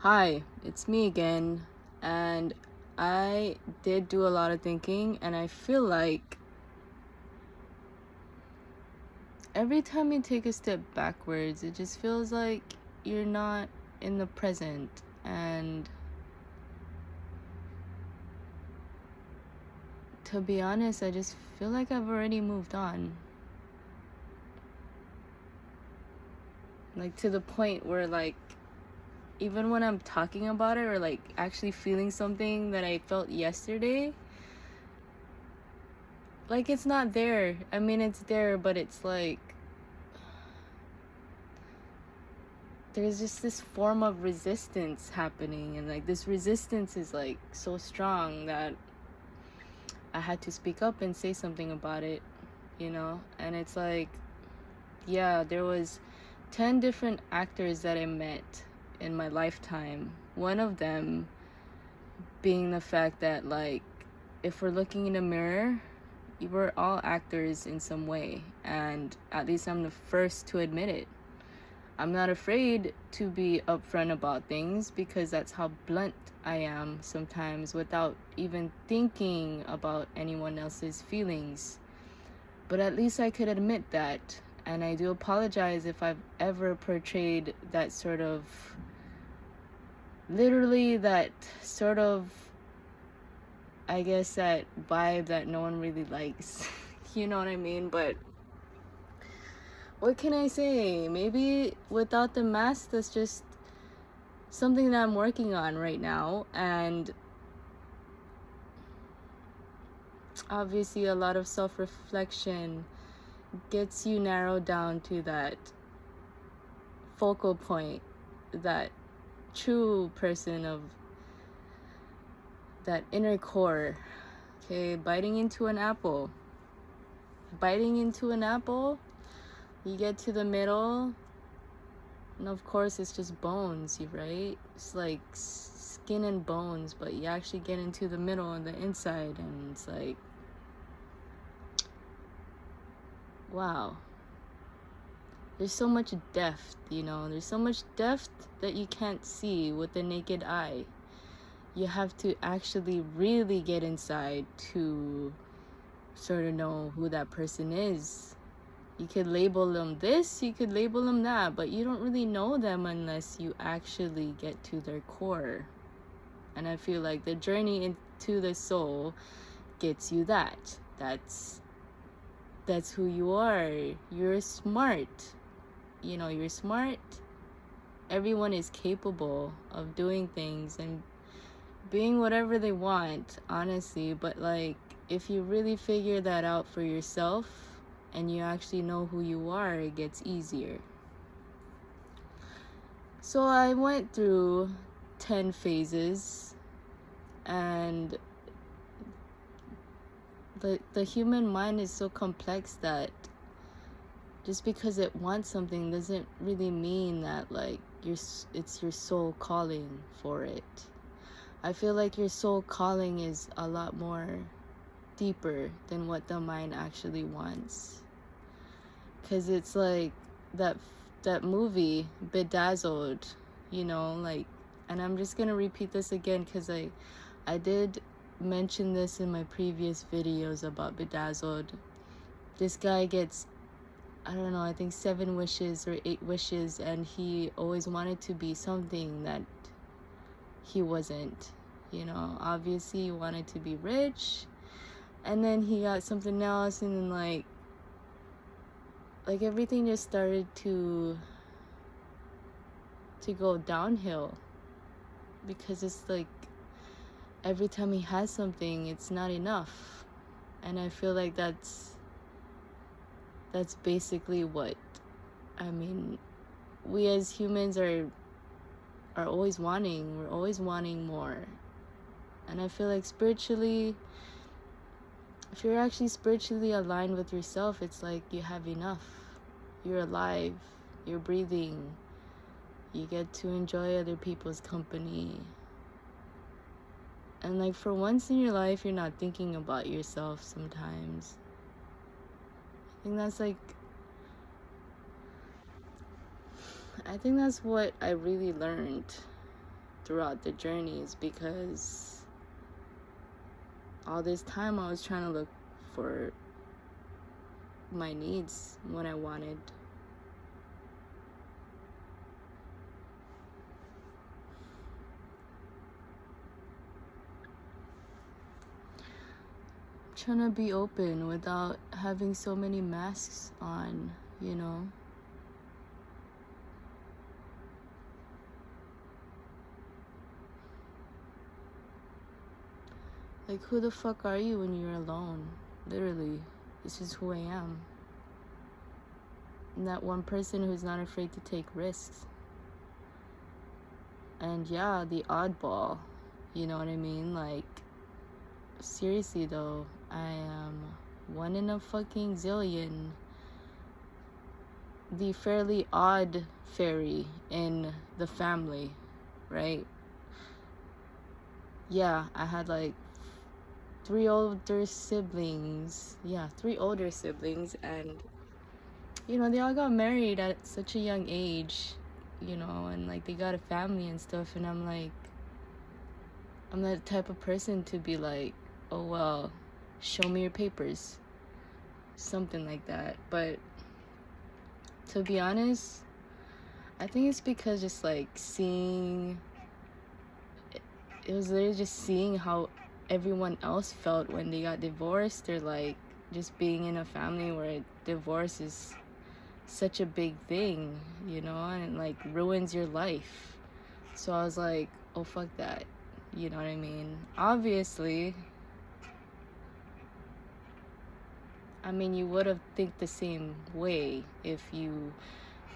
Hi, it's me again, and I did do a lot of thinking, and I feel like every time you take a step backwards, it just feels like you're not in the present. And to be honest, I just feel like I've already moved on. Like, to the point where, like, even when I'm talking about it or like actually feeling something that I felt yesterday, like it's not there. I mean, it's there, but it's like there's just this form of resistance happening, and like this resistance is like so strong that I had to speak up and say something about it. And it's like, yeah, there was 10 different actors that I met in my lifetime. One of them being the fact that, like, if we're looking in a mirror, we're all actors in some way, and at least I'm the first to admit it. I'm not afraid to be upfront about things because that's how blunt I am sometimes without even thinking about anyone else's feelings. But at least I could admit that. And I do apologize if I've ever portrayed that sort of, literally, that sort of, I guess, that vibe that no one really likes. You know what I mean? But what can I say? Maybe without the mask, that's just something that I'm working on right now. And obviously, a lot of self reflection gets you narrowed down to that focal point, that true person of that inner core. Okay, biting into an apple. Biting into an apple, you get to the middle, and of course, it's just bones, right? It's like skin and bones, but you actually get into the middle and the inside, and it's like, wow. There's so much depth. There's so much depth that you can't see with the naked eye. You have to actually really get inside to sort of know who that person is. You could label them this, you could label them that, but you don't really know them unless you actually get to their core. And I feel like the journey into the soul gets you that. That's who you are. You're smart. You're smart. Everyone is capable of doing things and being whatever they want, honestly. But like, if you really figure that out for yourself and you actually know who you are, it gets easier. So I went through 10 phases, and the human mind is so complex that just because it wants something doesn't really mean that, like, it's your soul calling for it. I feel like your soul calling is a lot more deeper than what the mind actually wants. Cause it's like that movie Bedazzled, like, and I'm just gonna repeat this again because I did mention this in my previous videos about Bedazzled. This guy gets, I don't know, I think 7 wishes or 8 wishes, and he always wanted to be something that he wasn't. Obviously he wanted to be rich, and then he got something else, and then like everything just started to go downhill, because it's like every time he has something, it's not enough. And I feel like that's basically what, I mean, we as humans are always wanting. We're always wanting more. And I feel like spiritually, if you're actually spiritually aligned with yourself, it's like you have enough. You're alive. You're breathing. You get to enjoy other people's company. And like, for once in your life, you're not thinking about yourself sometimes. I think that's what I really learned. throughout the journey is because all this time I was trying to look for my needs when I wanted. Trying to be open without having so many masks on, you know? Like, who the fuck are you when you're alone? Literally, this is who I am. I'm that one person who's not afraid to take risks. And yeah, the oddball, you know what I mean? Like, seriously though, I am one in a fucking zillion. The fairly odd fairy in the family, right? Yeah, I had like three older siblings, and you know, they all got married at such a young age, you know, and like they got a family and stuff, and I'm like, I'm that type of person to be like, oh well, show me your papers, something like that. But to be honest, I think it's because just like seeing, it was literally just seeing how everyone else felt when they got divorced, or like just being in a family where divorce is such a big thing, you know, and it like ruins your life. So I was like, oh fuck that, you know what I mean? Obviously, I mean, you would have think the same way if you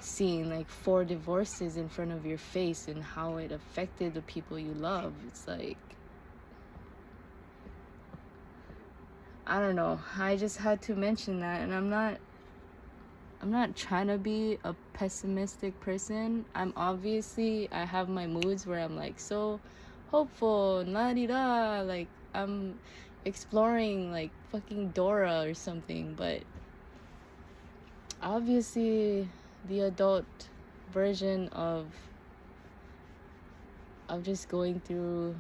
seen like 4 divorces in front of your face and how it affected the people you love. It's like, I don't know, I just had to mention that. And I'm not trying to be a pessimistic person. I have my moods where I'm like so hopeful, la-di-da, like I'm exploring like fucking Dora or something. But obviously the adult version of just going through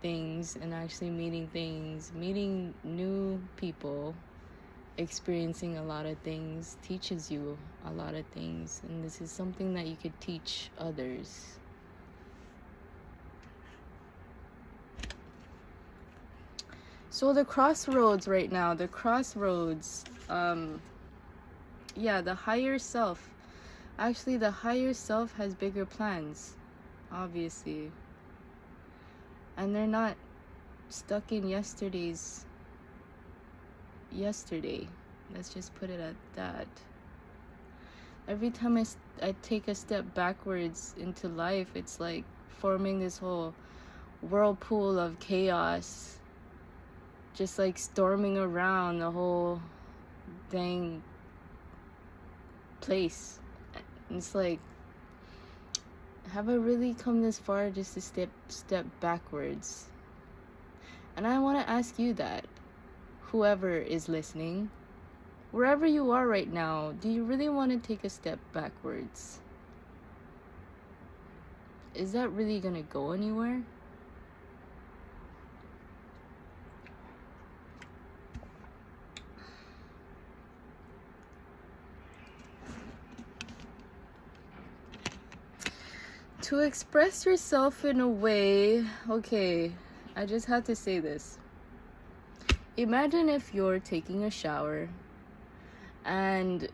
things and actually meeting new people, experiencing a lot of things teaches you a lot of things, and this is something that you could teach others. So the crossroads right now, the higher self, actually the higher self has bigger plans, obviously, and they're not stuck in yesterday. Let's just put it at that. Every time I take a step backwards into life, it's like forming this whole whirlpool of chaos, just like storming around the whole dang place. It's like, have I really come this far just to step backwards? And I want to ask you that, whoever is listening, wherever you are right now, do you really want to take a step backwards? Is that really gonna go anywhere? To express yourself in a way, okay, I just had to say this. Imagine if you're taking a shower and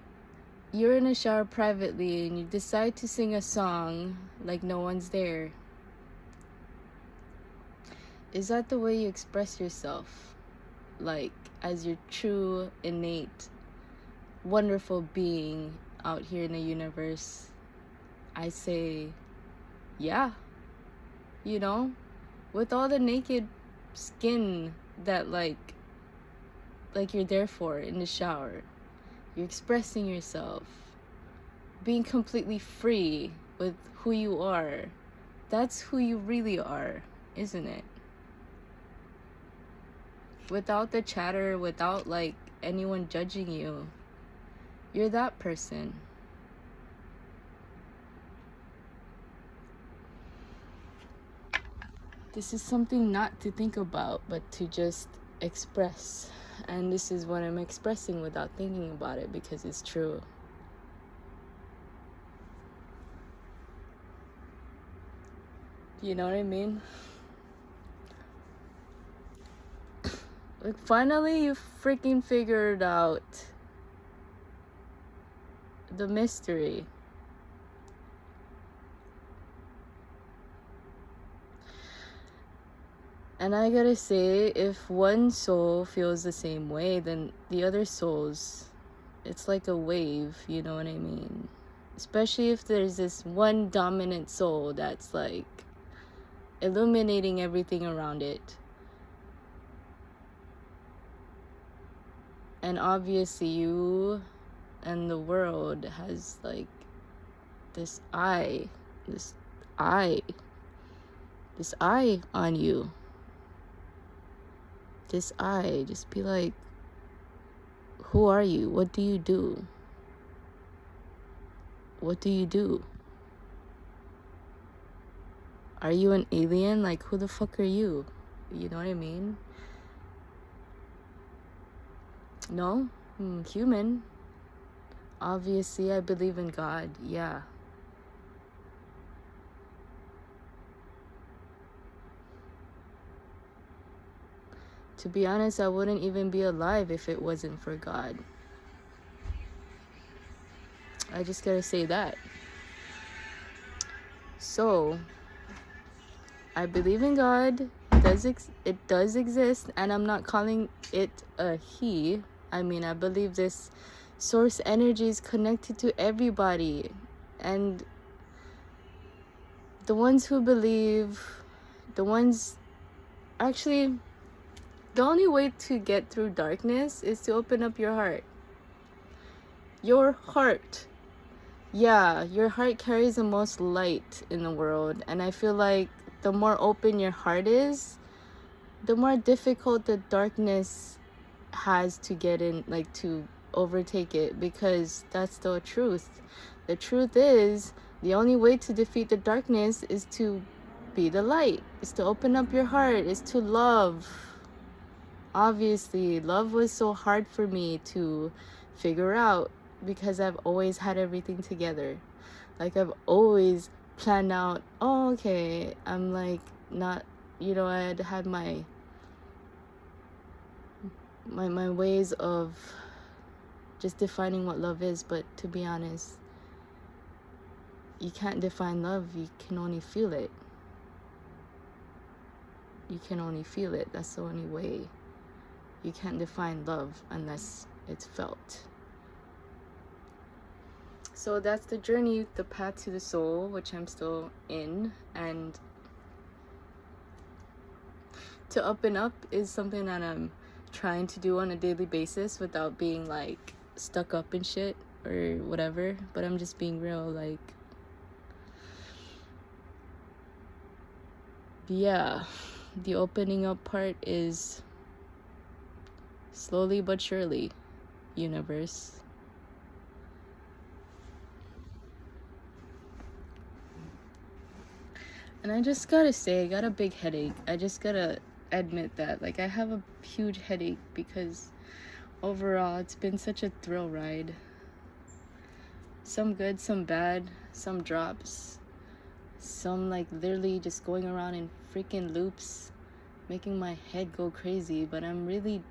you're in a shower privately and you decide to sing a song like no one's there. Is that the way you express yourself? Like, as your true, innate, wonderful being out here in the universe? I say, yeah. You know? With all the naked skin that like you're there for in the shower. You're expressing yourself. Being completely free with who you are. That's who you really are, isn't it? Without the chatter, without like anyone judging you. You're that person. This is something not to think about, but to just express. And this is what I'm expressing without thinking about it, because it's true. You know what I mean? Like, finally you freaking figured out the mystery. And I gotta say, if one soul feels the same way, then the other souls, it's like a wave, you know what I mean? Especially if there's this one dominant soul that's like illuminating everything around it. And obviously you and the world has like this eye on you. This eye, just be like, who are you? What do you do? What do you do? Are you an alien? Like, who the fuck are you? You know what I mean? No? Human. Obviously, I believe in God. Yeah. To be honest, I wouldn't even be alive if it wasn't for God. I just gotta say that. So, I believe in God. It does exist, and I'm not calling it a he. I mean, I believe this source energy is connected to everybody. And the ones who believe, actually, the only way to get through darkness is to open up your heart. Your heart. Yeah, your heart carries the most light in the world. And I feel like the more open your heart is, the more difficult the darkness has to get in, like to overtake it, because that's the truth. The truth is, the only way to defeat the darkness is to be the light, is to open up your heart, is to love. Obviously, love was so hard for me to figure out because I've always had everything together. Like, I've always planned out, oh, okay, I'm like not, I'd had my ways of just defining what love is, but to be honest, you can't define love, you can only feel it. You can only feel it, that's the only way. You can't define love unless it's felt. So that's the journey, the path to the soul, which I'm still in. And to up and up is something that I'm trying to do on a daily basis without being like stuck up in shit or whatever. But I'm just being real, like, yeah, the opening up part is slowly but surely, universe. And I just gotta say, I got a big headache. I just gotta admit that. Like, I have a huge headache because overall it's been such a thrill ride. Some good, some bad, some drops. Some like literally just going around in freaking loops, making my head go crazy. But I'm really,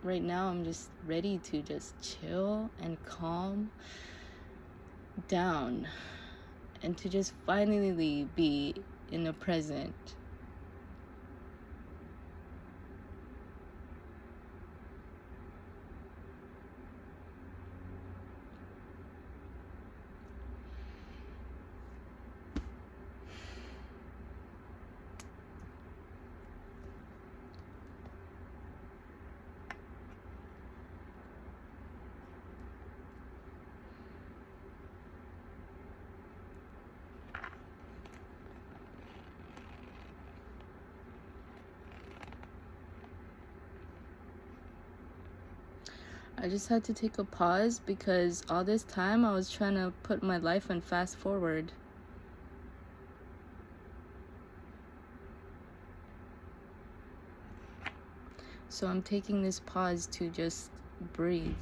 right now, I'm just ready to just chill and calm down. And to just finally be in the present. I just had to take a pause because all this time I was trying to put my life on fast forward. So I'm taking this pause to just breathe.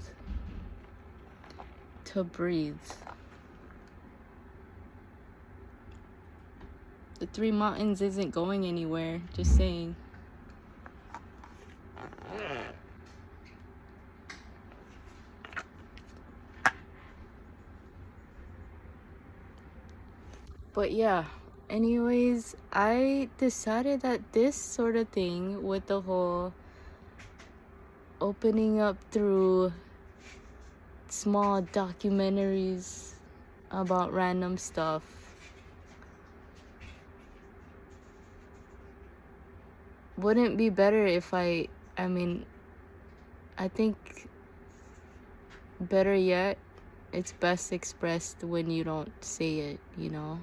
To breathe. The Three Mountains isn't going anywhere, just saying. But yeah, anyways, I decided that this sort of thing with the whole opening up through small documentaries about random stuff wouldn't be better if I mean, I think better yet, it's best expressed when you don't say it, you know?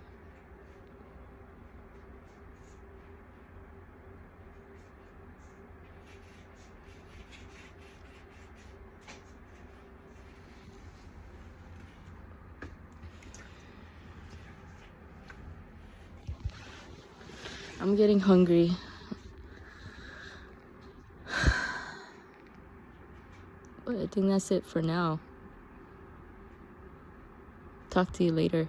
I'm getting hungry. But I think that's it for now. Talk to you later.